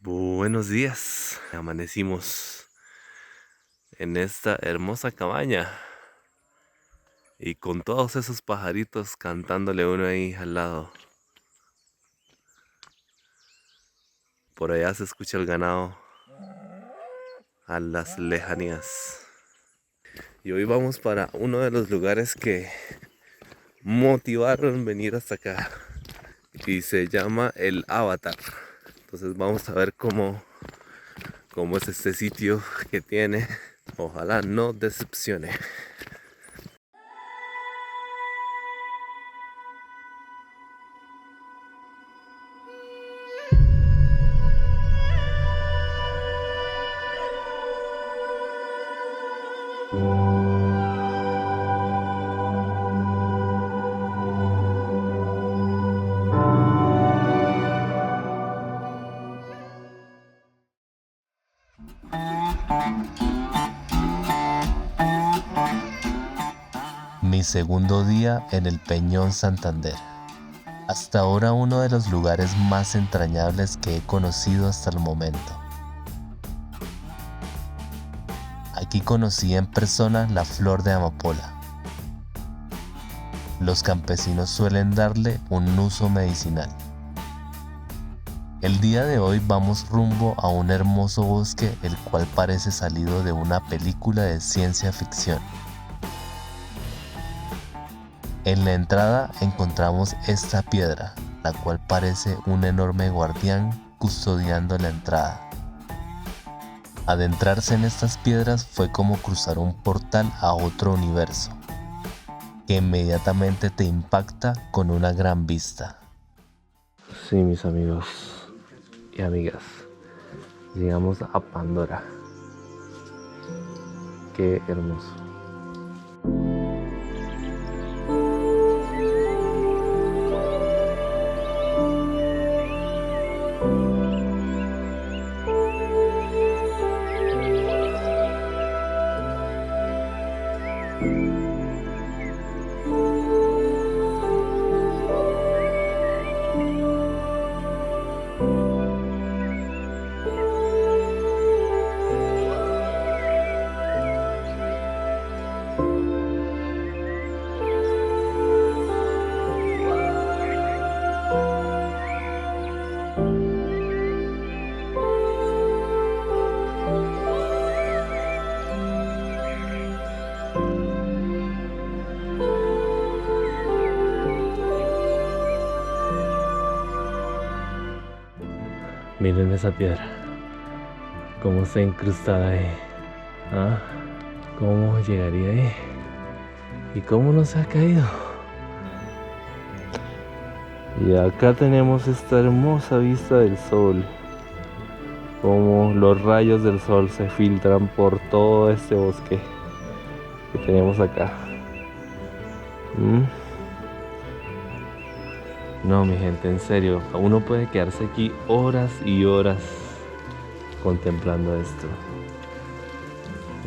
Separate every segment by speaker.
Speaker 1: Buenos días, amanecimos en esta hermosa cabaña y con todos esos pajaritos cantándole uno ahí al lado. Por allá se escucha el ganado a las lejanías. Y hoy vamos para uno de los lugares que motivaron venir hasta acá y se llama el Avatar. Entonces vamos a ver cómo es este sitio que tiene. Ojalá no decepcione.
Speaker 2: Mi segundo día en el Peñón Santander. Hasta ahora uno de los lugares más entrañables que he conocido hasta el momento. Aquí conocí en persona la flor de amapola. Los campesinos suelen darle un uso medicinal. El día de hoy vamos rumbo a un hermoso bosque el cual parece salido de una película de ciencia ficción. En la entrada encontramos esta piedra, la cual parece un enorme guardián custodiando la entrada. Adentrarse en estas piedras fue como cruzar un portal a otro universo, que inmediatamente te impacta con una gran vista.
Speaker 1: Sí, mis amigos y amigas, llegamos a Pandora. Qué hermoso. Miren esa piedra, cómo está incrustada ahí. ¿Ah? ¿Cómo llegaría ahí? ¿Y cómo no se ha caído? Y acá tenemos esta hermosa vista del sol. Cómo los rayos del sol se filtran por todo este bosque que tenemos acá. No, mi gente, en serio, uno puede quedarse aquí horas y horas contemplando esto.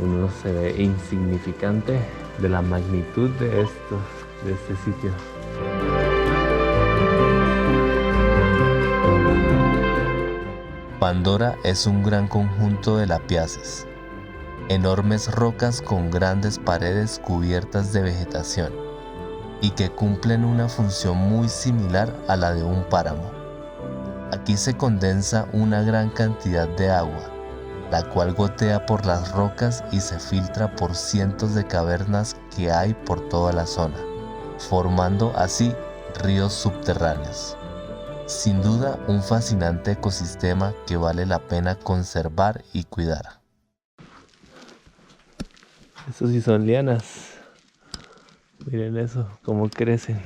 Speaker 1: Uno se ve insignificante de la magnitud de este sitio.
Speaker 2: Pandora es un gran conjunto de lapiaces, enormes rocas con grandes paredes cubiertas de vegetación, y que cumplen una función muy similar a la de un páramo. Aquí se condensa una gran cantidad de agua, la cual gotea por las rocas y se filtra por cientos de cavernas que hay por toda la zona, formando así ríos subterráneos. Sin duda, un fascinante ecosistema que vale la pena conservar y cuidar.
Speaker 1: Estos sí son lianas. Miren eso, cómo crecen.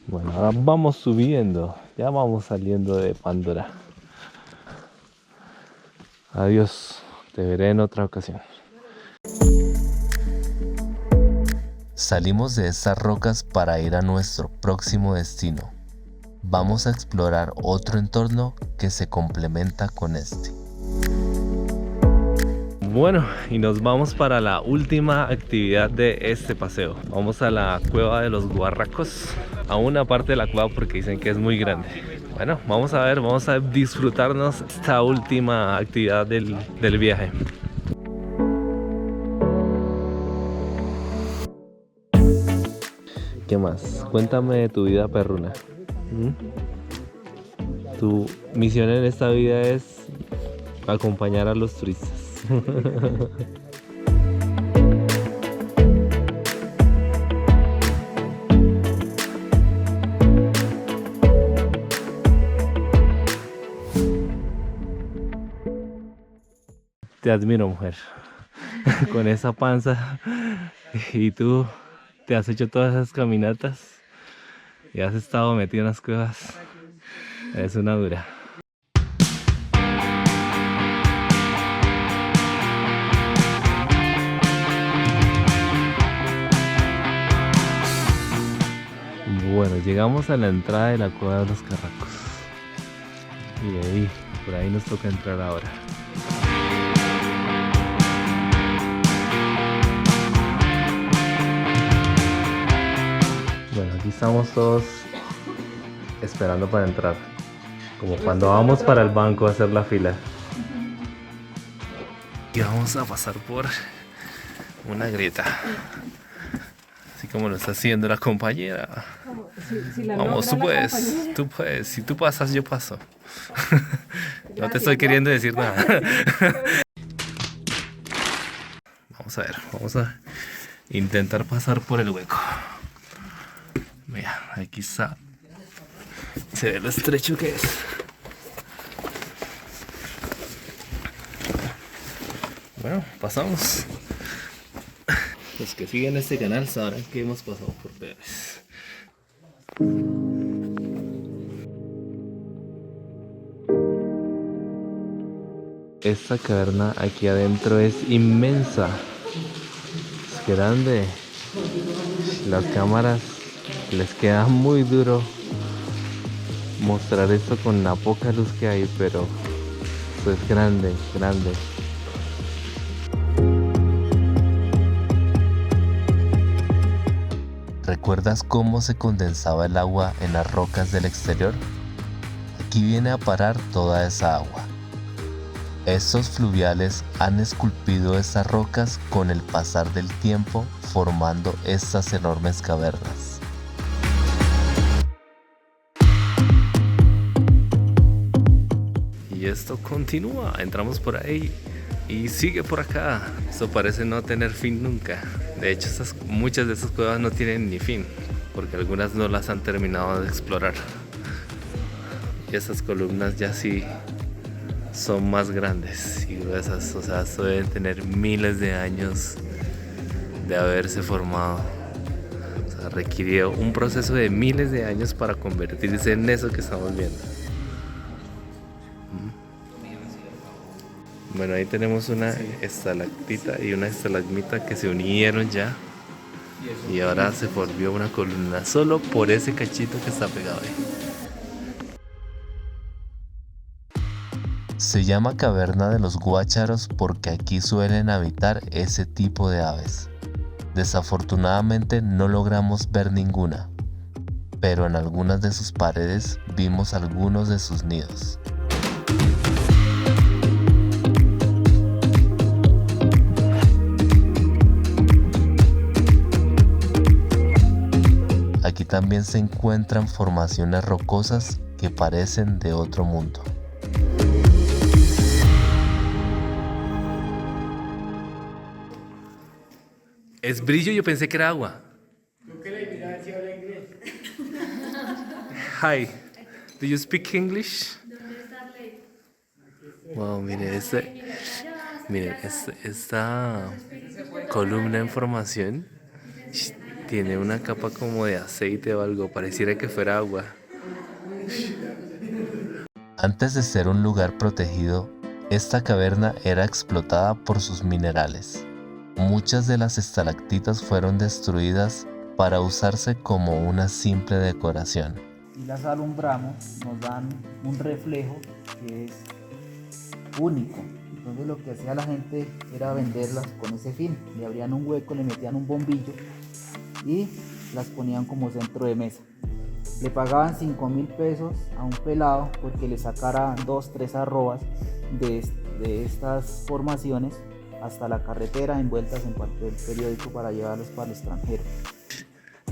Speaker 1: Bueno, ahora vamos subiendo. Ya vamos saliendo de Pandora. Adiós. Te veré en otra ocasión.
Speaker 2: Salimos de estas rocas para ir a nuestro próximo destino. Vamos a explorar otro entorno que se complementa con este.
Speaker 1: Bueno, y nos vamos para la última actividad de este paseo. Vamos a la cueva de los Guarracos, a una parte de la cueva porque dicen que es muy grande. Bueno, vamos a disfrutarnos esta última actividad del viaje. ¿Qué más? Cuéntame de tu vida perruna. Tu misión en esta vida es acompañar a los turistas. Te admiro, mujer. Con esa panza. Y tú te has hecho todas esas caminatas y has estado metido en las cuevas. Es una dura. Bueno, llegamos a la entrada de la cueva de los Carracos. Y de ahí, por ahí nos toca entrar ahora. Bueno, aquí estamos todos esperando para entrar. Como cuando vamos para el banco a hacer la fila. Y vamos a pasar por una grieta. Así como lo está haciendo la compañera. Vamos, tú puedes. Si tú pasas, yo paso. No te estoy queriendo decir nada. Vamos a intentar pasar por el hueco. Mira, aquí está. Se ve lo estrecho que es. Bueno, pasamos. Los que siguen este canal sabrán que hemos pasado por peores. Esta caverna aquí adentro es inmensa. Es grande. Las cámaras les queda muy duro mostrar esto con la poca luz que hay, pero esto es grande.
Speaker 2: ¿Recuerdas cómo se condensaba el agua en las rocas del exterior? Aquí viene a parar toda esa agua. Estos fluviales han esculpido estas rocas con el pasar del tiempo, formando estas enormes cavernas.
Speaker 1: Y esto continúa, entramos por ahí y sigue por acá. Esto parece no tener fin nunca. De hecho, muchas de esas cuevas no tienen ni fin, porque algunas no las han terminado de explorar. Y esas columnas ya sí son más grandes y gruesas, o sea, esto deben tener miles de años de haberse formado. O sea, requirió un proceso de miles de años para convertirse en eso que estamos viendo. Bueno, ahí tenemos una estalactita y una estalagmita que se unieron ya y ahora se volvió una columna solo por ese cachito que está pegado ahí.
Speaker 2: Se llama caverna de los guácharos porque aquí suelen habitar ese tipo de aves. Desafortunadamente no logramos ver ninguna, pero en algunas de sus paredes vimos algunos de sus nidos. Aquí también se encuentran formaciones rocosas que parecen de otro mundo.
Speaker 1: Es brillo, yo pensé que era agua. Hi, do you speak English? Wow, mire, esta columna en formación tiene una capa como de aceite o algo, pareciera que fuera agua.
Speaker 2: Antes de ser un lugar protegido, esta caverna era explotada por sus minerales. Muchas de las estalactitas fueron destruidas para usarse como una simple decoración.
Speaker 3: Y las alumbramos, nos dan un reflejo que es único. Entonces lo que hacía la gente era venderlas con ese fin. Le abrían un hueco, le metían un bombillo y las ponían como centro de mesa. Le pagaban 5.000 pesos a un pelado porque le sacara 2-3 arrobas de estas formaciones hasta la carretera envueltas en papel periódico para llevarlos para el extranjero.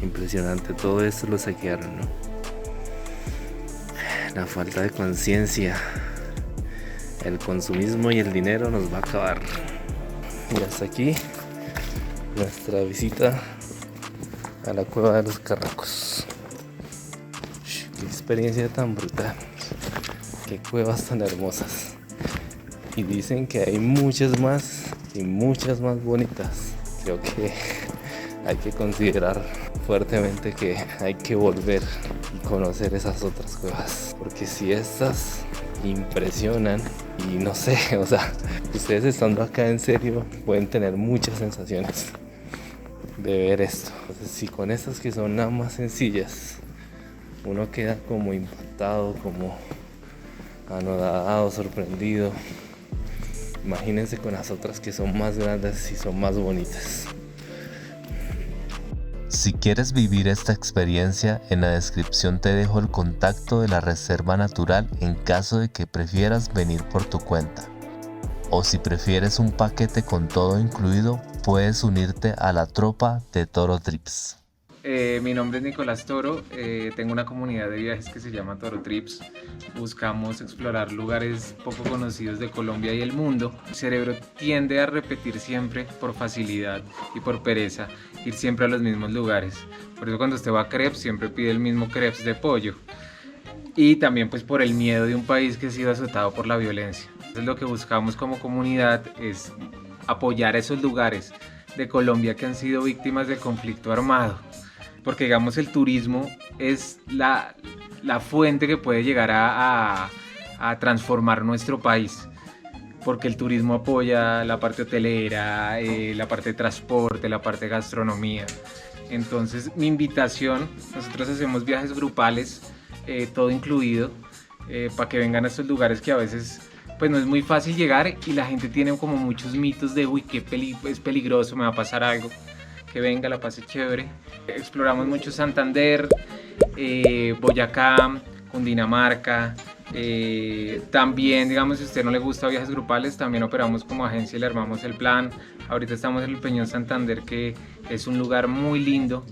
Speaker 1: Impresionante, todo esto lo saquearon, ¿no? La falta de conciencia, el consumismo y el dinero nos va a acabar. Y hasta aquí nuestra visita a la cueva de los Carracos. Qué experiencia tan brutal, qué cuevas tan hermosas. Y dicen que hay muchas más y muchas más bonitas. Creo que hay que considerar fuertemente que hay que volver y conocer esas otras cuevas, porque si estas impresionan y no sé, o sea, ustedes estando acá en serio pueden tener muchas sensaciones de ver esto. Entonces, si con estas que son nada más sencillas uno queda como impactado, como anodado, sorprendido, imagínense con las otras que son más grandes y son más bonitas.
Speaker 2: Si quieres vivir esta experiencia, en la descripción te dejo el contacto de la Reserva Natural en caso de que prefieras venir por tu cuenta. O si prefieres un paquete con todo incluido, puedes unirte a la tropa de Toro Trips.
Speaker 4: Mi nombre es Nicolás Toro, tengo una comunidad de viajes que se llama Toro Trips. Buscamos explorar lugares poco conocidos de Colombia y el mundo. El cerebro tiende a repetir siempre por facilidad y por pereza, ir siempre a los mismos lugares. Por eso cuando usted va a crepes siempre pide el mismo crepes de pollo. Y también pues por el miedo de un país que ha sido azotado por la violencia. Entonces lo que buscamos como comunidad es apoyar a esos lugares de Colombia que han sido víctimas de conflicto armado. Porque digamos el turismo es la fuente que puede llegar a transformar nuestro país, porque el turismo apoya la parte hotelera, la parte de transporte, la parte de gastronomía. Entonces mi invitación, nosotros hacemos viajes grupales, todo incluido, para que vengan a estos lugares que a veces pues no es muy fácil llegar y la gente tiene como muchos mitos de uy, es peligroso, me va a pasar algo. Que venga, la pase chévere. Exploramos mucho Santander, Boyacá, Cundinamarca. También, digamos, si a usted no le gusta viajes grupales, también operamos como agencia y le armamos el plan. Ahorita estamos en el Peñón Santander, que es un lugar muy lindo.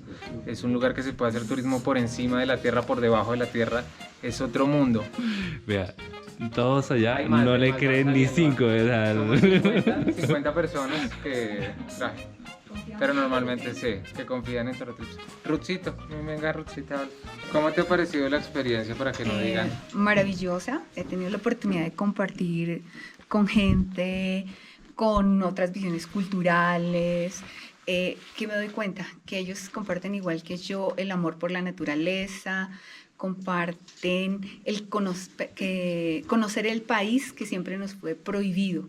Speaker 4: Es un lugar que se puede hacer turismo por encima de la tierra, por debajo de la tierra. Es otro mundo.
Speaker 1: Vea, todos allá no le creen ni 5, ¿verdad?
Speaker 4: 50 personas que traje. Pero normalmente sé que confían en Toro Trips. Ruthcito, venga Ruthcita, ¿cómo te ha parecido la experiencia para que no digan?
Speaker 5: Maravillosa, he tenido la oportunidad de compartir con gente, con otras visiones culturales, que me doy cuenta que ellos comparten igual que yo el amor por la naturaleza, comparten el conocer el país que siempre nos fue prohibido,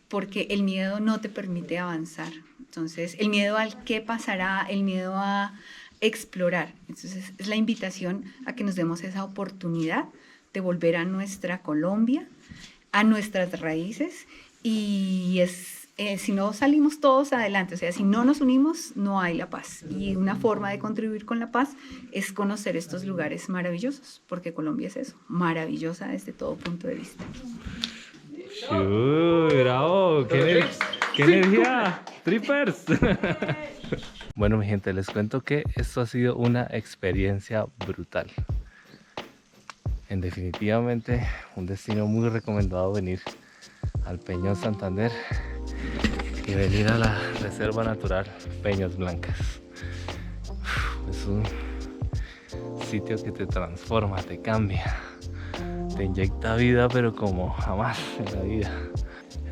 Speaker 5: porque el miedo no te permite avanzar. Entonces, el miedo al qué pasará, el miedo a explorar. Entonces, es la invitación a que nos demos esa oportunidad de volver a nuestra Colombia, a nuestras raíces, y si no salimos todos adelante, o sea, si no nos unimos, no hay la paz. Y una forma de contribuir con la paz es conocer estos lugares maravillosos, porque Colombia es eso, maravillosa desde todo punto de vista.
Speaker 1: ¡Uy, bravo! ¡Qué energía! ¡Trippers! Bueno, mi gente, les cuento que esto ha sido una experiencia brutal. En definitivamente, un destino muy recomendado venir al Peñón Santander y venir a la Reserva Natural Peñas Blancas. Es un sitio que te transforma, te cambia, te inyecta vida, pero como jamás en la vida.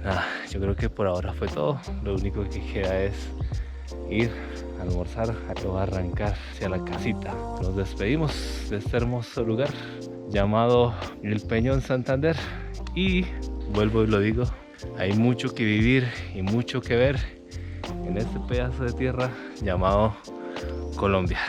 Speaker 1: Nada, yo creo que por ahora fue todo. Lo único que queda es ir a almorzar, a arrancar hacia la casita. Nos despedimos de este hermoso lugar llamado el Peñón Santander y vuelvo y lo digo, hay mucho que vivir y mucho que ver en este pedazo de tierra llamado Colombia.